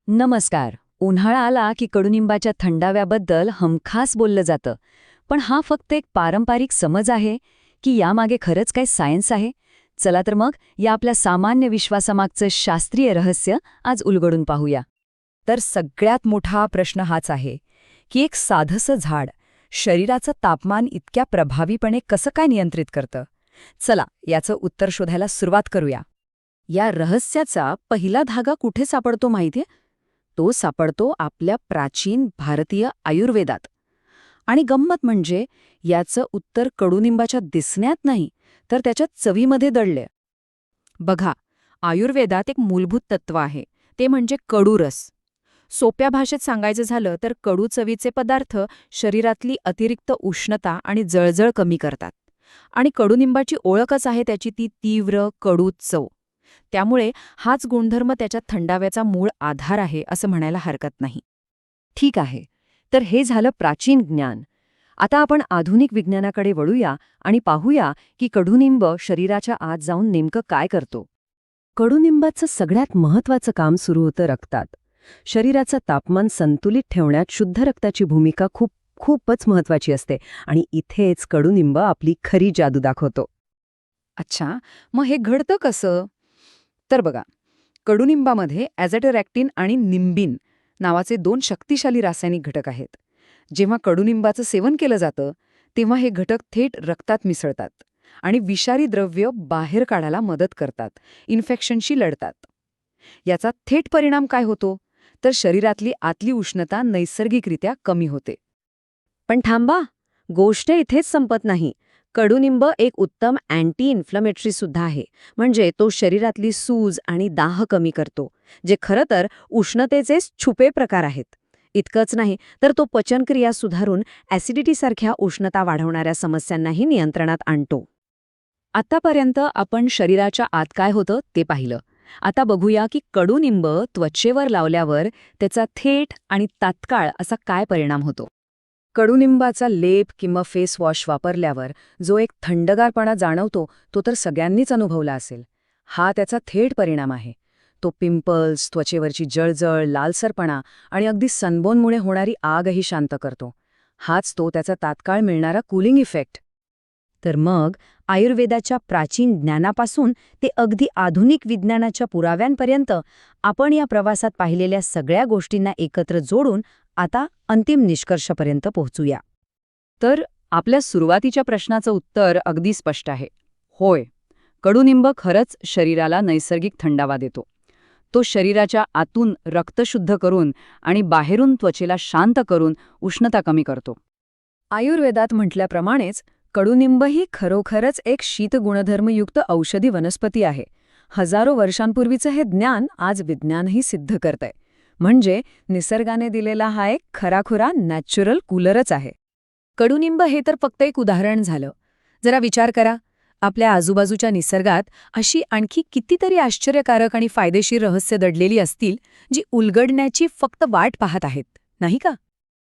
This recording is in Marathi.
नमस्कार. उन्हाळा आला की कडुनिंबाच्या थंडाव्याबद्दल हमखास बोललं जातं. पण हा फक्त एक पारंपरिक समज आहे की यामागे खरंच काही सायन्स आहे? चला तर मग या आपल्या सामान्य विश्वासामागचं शास्त्रीय रहस्य आज उलगडून पाहूया. तर सगळ्यात मोठा प्रश्न हाच आहे की एक साधंसं झाड शरीराचं तापमान इतक्या प्रभावीपणे कसं काय नियंत्रित करतं. चला याचं उत्तर शोधायला सुरुवात करूया. या रहस्याचा पहिला धागा कुठे सापडतो माहितीये? तो सापडतो आपल्या प्राचीन भारतीय आयुर्वेदात. आणि गंमत म्हणजे याचं उत्तर कडुनिंबाच्या दिसण्यात नाही, तर त्याच्या चवीमध्ये दडले. बघा, आयुर्वेदात एक मूलभूत तत्व आहे, ते म्हणजे कडूरस. सोप्या भाषेत सांगायचं झालं तर कडू चवीचे पदार्थ शरीरातली अतिरिक्त उष्णता आणि जळजळ कमी करतात. आणि कडुनिंबाची ओळखच आहे त्याची ती तीव्र कडू चव. त्यामुळे हाच गुणधर्म त्याच्या थंडाव्याचा मूळ आधार आहे असं म्हणायला हरकत नाही. ठीक आहे. तर हे झालं प्राचीन ज्ञान. आता आपण आधुनिक विज्ञानाकडे वळूया आणि पाहूया की कडुनिंब शरीराच्या आत जाऊन नेमकं काय करतो. कडुनिंबाचं सगळ्यात महत्त्वाचं काम सुरू होतं रक्तात. शरीराचं तापमान संतुलित ठेवण्यात शुद्ध रक्ताची भूमिका खूपच महत्त्वाची असते आणि इथेच कडुनिंब आपली खरी जादू दाखवतो. अच्छा, मग हे घडतं कसं? तर बघा, कडुनिंबामध्ये ॲझॅटरॅक्टिन आणि निंबिन नावाचे 2 शक्तिशाली रासायनिक घटक आहेत. जेव्हा कडुनिंबाचं सेवन केलं जातं तेव्हा हे घटक थेट रक्तात मिसळतात आणि विषारी द्रव्य बाहेर काढायला मदत करतात, इन्फेक्शनशी लढतात. याचा थेट परिणाम काय होतो? तर शरीरातली आतली उष्णता नैसर्गिकरित्या कमी होते. पण थांबा, गोष्ट इथेच संपत नाही. कडुनिंब एक उत्तम अँटी इन्फ्लमेटरी सुद्धा आहे. म्हणजे तो शरीरातली सूज आणि दाह कमी करतो, जे खरं तर उष्णतेचे छुपे प्रकार आहेत. इतकंच नाही तर तो पचनक्रिया सुधारून ॲसिडिटीसारख्या उष्णता वाढवणाऱ्या समस्यांनाही नियंत्रणात आणतो. आतापर्यंत आपण शरीराच्या आत काय होतं ते पाहिलं. आता बघूया की कडुनिंब त्वचेवर लावल्यावर त्याचा थेट आणि तात्काळ असा काय परिणाम होतो. कडुनिंबाचा लेप किंवा फेस वॉश वापरल्यावर जो एक थंडगारपणा जाणवतो तो तर सगळ्यांनीच अनुभवला असेल. हा त्याचा थेट परिणाम आहे. तो पिंपल्स, त्वचेवरची जळजळ, लालसरपणा आणि अगदी सनबर्नमुळे होणारी आगही शांत करतो. हाच तो त्याचा तात्काळ मिळणारा कूलिंग इफेक्ट. तर मग आयुर्वेदाच्या प्राचीन ज्ञानापासून ते अगदी आधुनिक विज्ञानाच्या पुराव्यांपर्यंत आपण या प्रवासात पाहिलेल्या सगळ्या गोष्टींना एकत्र जोडून आता अंतिम निष्कर्षापर्यंत पोहोचूया. तर आपल्या सुरुवातीच्या प्रश्नाचं उत्तर अगदी स्पष्ट आहे. होय, कडुनिंब खरंच शरीराला नैसर्गिक थंडावा देतो. तो शरीराच्या आतून रक्त शुद्ध करून आणि बाहेरून त्वचेला शांत करून उष्णता कमी करतो. आयुर्वेदात म्हटल्याप्रमाणेच कडुनिंब ही खरोखरच एक शीतगुणधर्मयुक्त औषधी वनस्पती आहे. हजारो वर्षांपूर्वीचं हे ज्ञान आज विज्ञानही सिद्ध करतंय. म्हणजे निसर्गाने दिलेला हा एक खराखुरा नॅचरल कूलरच आहे. कडुनिंब हे तर फक्त एक उदाहरण झालं. जरा विचार करा, आपल्या आजूबाजूच्या निसर्गात अशी आणखी कितीतरी आश्चर्यकारक आणि फायदेशीर रहस्य दडलेली असतील जी उलगडण्याची फक्त वाट पाहत आहेत, नाही का?